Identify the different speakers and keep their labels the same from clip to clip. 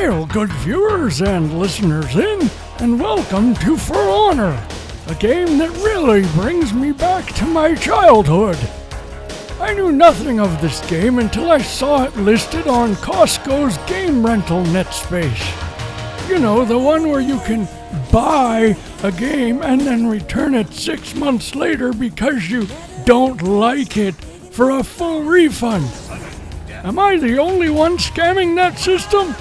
Speaker 1: Hail, good viewers and listeners in, and welcome to For Honor, a game that really brings me back to my childhood. I knew nothing of this game until I saw it listed on Costco's game rental net space. You know, the one where you can buy a game and then return it 6 months later because you don't like it for a full refund. Am I the only one scamming that system?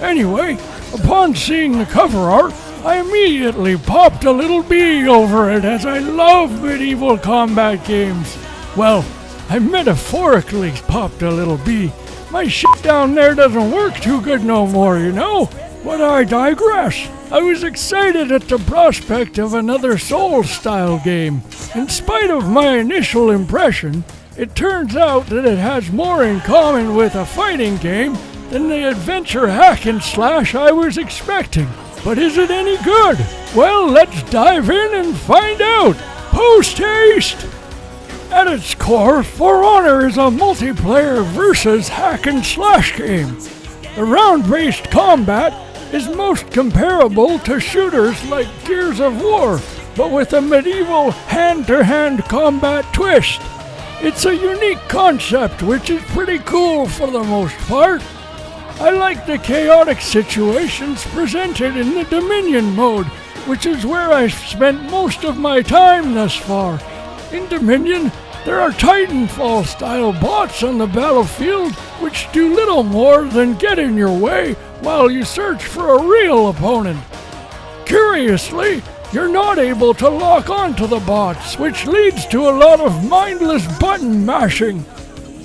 Speaker 1: Anyway, upon seeing the cover art, I immediately popped a little bee over it as I love medieval combat games. Well, I metaphorically popped a little bee. My shit down there doesn't work too good no more, you know? But I digress. I was excited at the prospect of another Souls-style game. In spite of my initial impression, it turns out that it has more in common with a fighting game than the adventure hack and slash I was expecting. But is it any good? Well, let's dive in and find out. Post-haste! At its core, For Honor is a multiplayer versus hack and slash game. The round-based combat is most comparable to shooters like Gears of War, but with a medieval hand-to-hand combat twist. It's a unique concept, which is pretty cool for the most part. I like the chaotic situations presented in the Dominion mode, which is where I've spent most of my time thus far. In Dominion, there are Titanfall-style bots on the battlefield which do little more than get in your way while you search for a real opponent. Curiously, you're not able to lock onto the bots, which leads to a lot of mindless button mashing.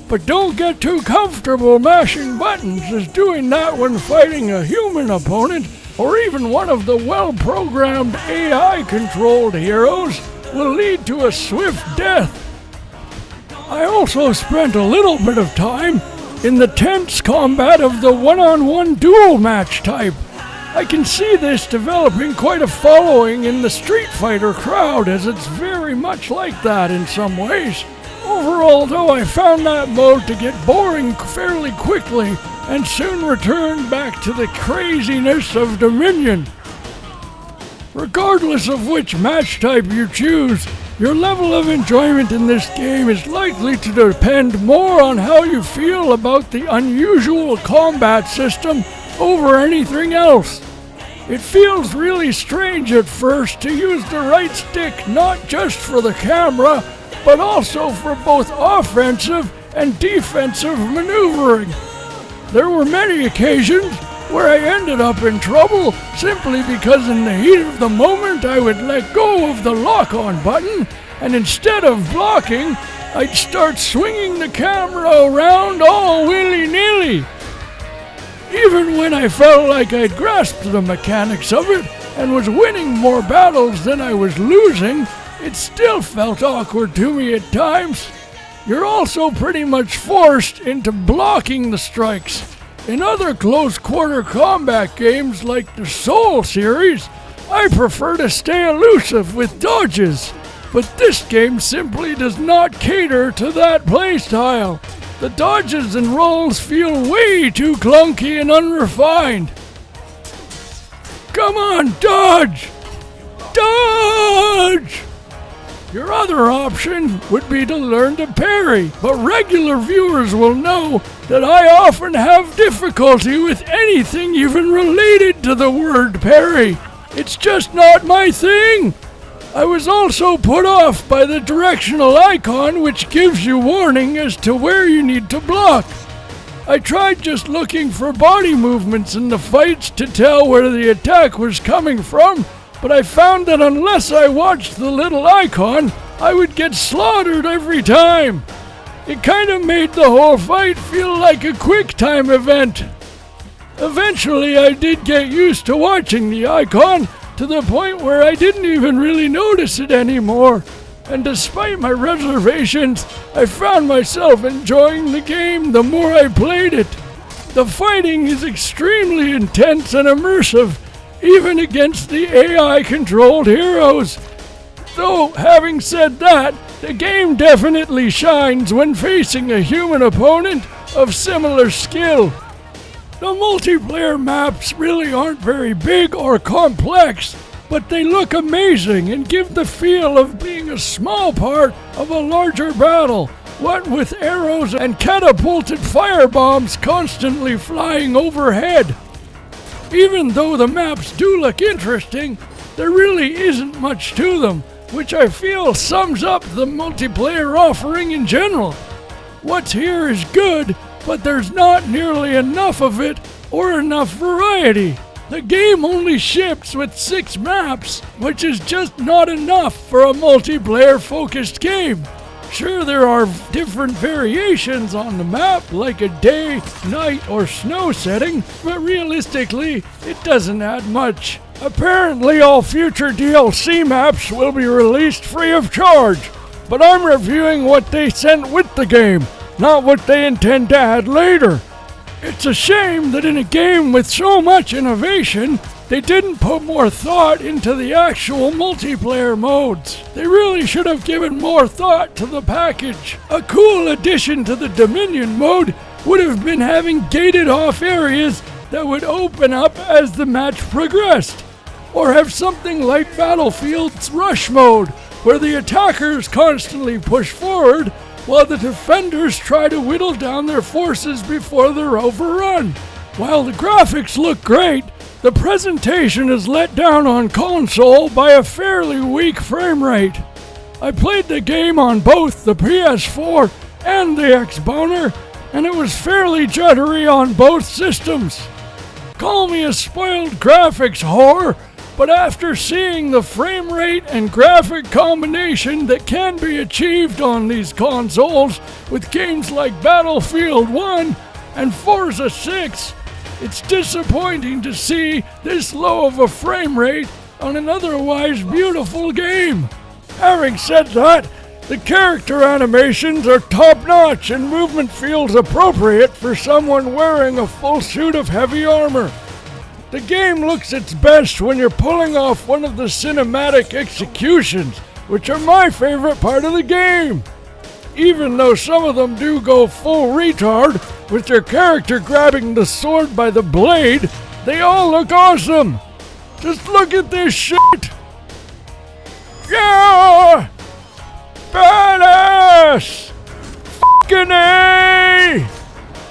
Speaker 1: But don't get too comfortable mashing buttons, as doing that when fighting a human opponent or even one of the well-programmed AI-controlled heroes will lead to a swift death. I also spent a little bit of time in the tense combat of the one-on-one duel match type. I can see this developing quite a following in the Street Fighter crowd, as it's very much like that in some ways. Overall, though, I found that mode to get boring fairly quickly and soon returned back to the craziness of Dominion. Regardless of which match type you choose, your level of enjoyment in this game is likely to depend more on how you feel about the unusual combat system over anything else. It feels really strange at first to use the right stick not just for the camera, but also for both offensive and defensive maneuvering. There were many occasions where I ended up in trouble simply because in the heat of the moment I would let go of the lock-on button, and instead of blocking, I'd start swinging the camera around all willy-nilly. Even when I felt like I'd grasped the mechanics of it and was winning more battles than I was losing, it still felt awkward to me at times. You're also pretty much forced into blocking the strikes. In other close-quarter combat games like the Soul series, I prefer to stay elusive with dodges, but this game simply does not cater to that playstyle. The dodges and rolls feel way too clunky and unrefined. Come on, dodge! Dodge! Your other option would be to learn to parry, but regular viewers will know that I often have difficulty with anything even related to the word parry. It's just not my thing. I was also put off by the directional icon, which gives you warning as to where you need to block. I tried just looking for body movements in the fights to tell where the attack was coming from, but I found that unless I watched the little icon, I would get slaughtered every time. It kind of made the whole fight feel like a quick-time event. Eventually, I did get used to watching the icon, to the point where I didn't even really notice it anymore. And despite my reservations, I found myself enjoying the game the more I played it. The fighting is extremely intense and immersive, even against the AI-controlled heroes. Though, having said that, the game definitely shines when facing a human opponent of similar skill. The multiplayer maps really aren't very big or complex, but they look amazing and give the feel of being a small part of a larger battle, what with arrows and catapulted firebombs constantly flying overhead. Even though the maps do look interesting, there really isn't much to them, which I feel sums up the multiplayer offering in general. What's here is good, but there's not nearly enough of it or enough variety. The game only ships with 6 maps, which is just not enough for a multiplayer-focused game. Sure, there are different variations on the map, like a day, night, or snow setting, but realistically, it doesn't add much. Apparently, all future DLC maps will be released free of charge, but I'm reviewing what they sent with the game, not what they intend to add later. It's a shame that in a game with so much innovation, they didn't put more thought into the actual multiplayer modes. They really should have given more thought to the package. A cool addition to the Dominion mode would have been having gated off areas that would open up as the match progressed. Or have something like Battlefield's Rush mode, where the attackers constantly push forward while the defenders try to whittle down their forces before they're overrun. While the graphics look great, the presentation is let down on console by a fairly weak frame rate. I played the game on both the PS4 and the Xboner, and it was fairly juddery on both systems. Call me a spoiled graphics whore, but after seeing the frame rate and graphic combination that can be achieved on these consoles with games like Battlefield 1 and Forza 6, it's disappointing to see this low of a frame rate on an otherwise beautiful game. Having said that, the character animations are top-notch and movement feels appropriate for someone wearing a full suit of heavy armor. The game looks its best when you're pulling off one of the cinematic executions, which are my favorite part of the game. Even though some of them do go full retard, with your character grabbing the sword by the blade, they all look awesome. Just look at this shit. Yeah! Badass! Fucking A!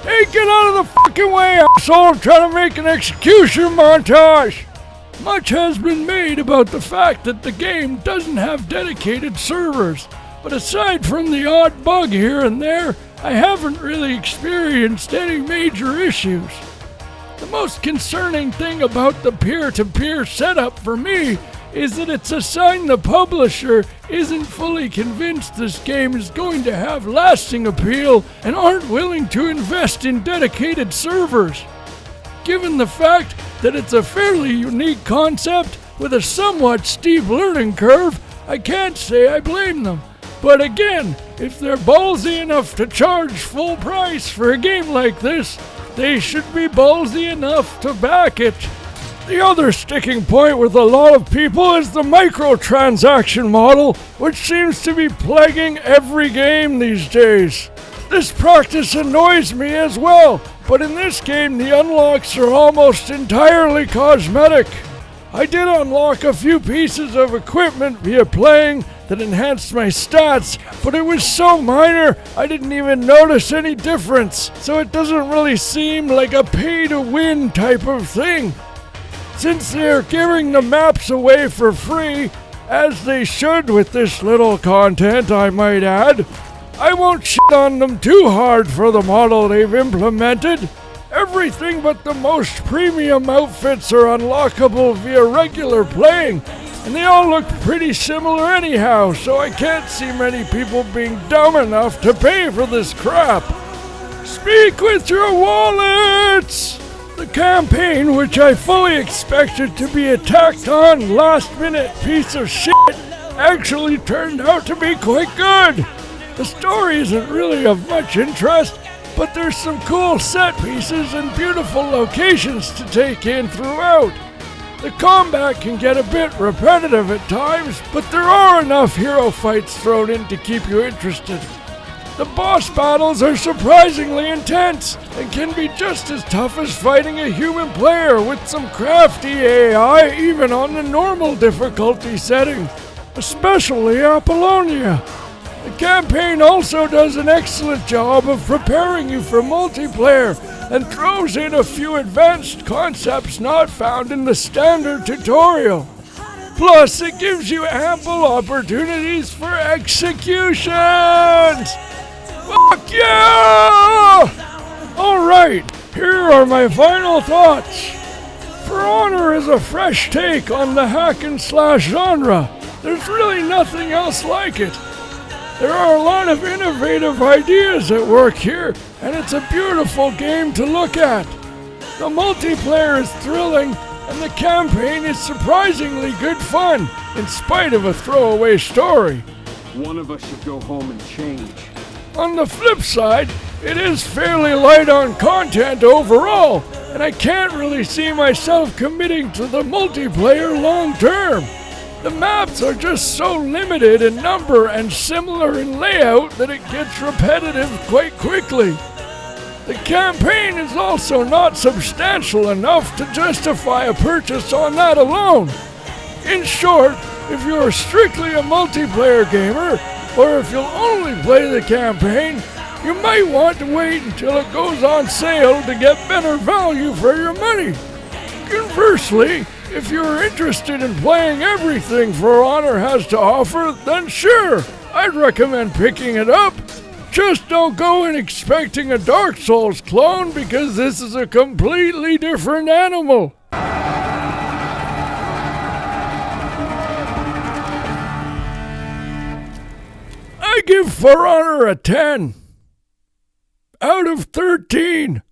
Speaker 1: Hey, get out of the fucking way, asshole! I'm trying to make an execution montage! Much has been made about the fact that the game doesn't have dedicated servers, but aside from the odd bug here and there, I haven't really experienced any major issues. The most concerning thing about the peer-to-peer setup for me is that it's a sign the publisher isn't fully convinced this game is going to have lasting appeal and aren't willing to invest in dedicated servers. Given the fact that it's a fairly unique concept with a somewhat steep learning curve, I can't say I blame them. But again, if they're ballsy enough to charge full price for a game like this, they should be ballsy enough to back it. The other sticking point with a lot of people is the microtransaction model, which seems to be plaguing every game these days. This practice annoys me as well, but in this game the unlocks are almost entirely cosmetic. I did unlock a few pieces of equipment via playing that enhanced my stats, but it was so minor I didn't even notice any difference, so it doesn't really seem like a pay-to-win type of thing. Since they're giving the maps away for free, as they should with this little content I might add, I won't shit on them too hard for the model they've implemented. Everything but the most premium outfits are unlockable via regular playing, and they all look pretty similar anyhow, so I can't see many people being dumb enough to pay for this crap. Speak with your wallets! The campaign, which I fully expected to be a tacked-on, last-minute piece of shit, actually turned out to be quite good. The story isn't really of much interest, but there's some cool set pieces and beautiful locations to take in throughout. The combat can get a bit repetitive at times, but there are enough hero fights thrown in to keep you interested. The boss battles are surprisingly intense and can be just as tough as fighting a human player with some crafty AI even on the normal difficulty setting, especially Apollonia. The campaign also does an excellent job of preparing you for multiplayer and throws in a few advanced concepts not found in the standard tutorial. Plus, it gives you ample opportunities for executions! Fuck yeah! Alright, here are my final thoughts. For Honor is a fresh take on the hack and slash genre. There's really nothing else like it. There are a lot of innovative ideas at work here, and it's a beautiful game to look at. The multiplayer is thrilling, and the campaign is surprisingly good fun, in spite of a throwaway story.
Speaker 2: One of us should go home and change.
Speaker 1: On the flip side, it is fairly light on content overall, and I can't really see myself committing to the multiplayer long term. The maps are just so limited in number and similar in layout that it gets repetitive quite quickly. The campaign is also not substantial enough to justify a purchase on that alone. In short, if you're strictly a multiplayer gamer, or if you'll only play the campaign, you might want to wait until it goes on sale to get better value for your money. Conversely, if you're interested in playing everything For Honor has to offer, then sure, I'd recommend picking it up. Just don't go in expecting a Dark Souls clone because this is a completely different animal. I give For Honor a 10 out of 13.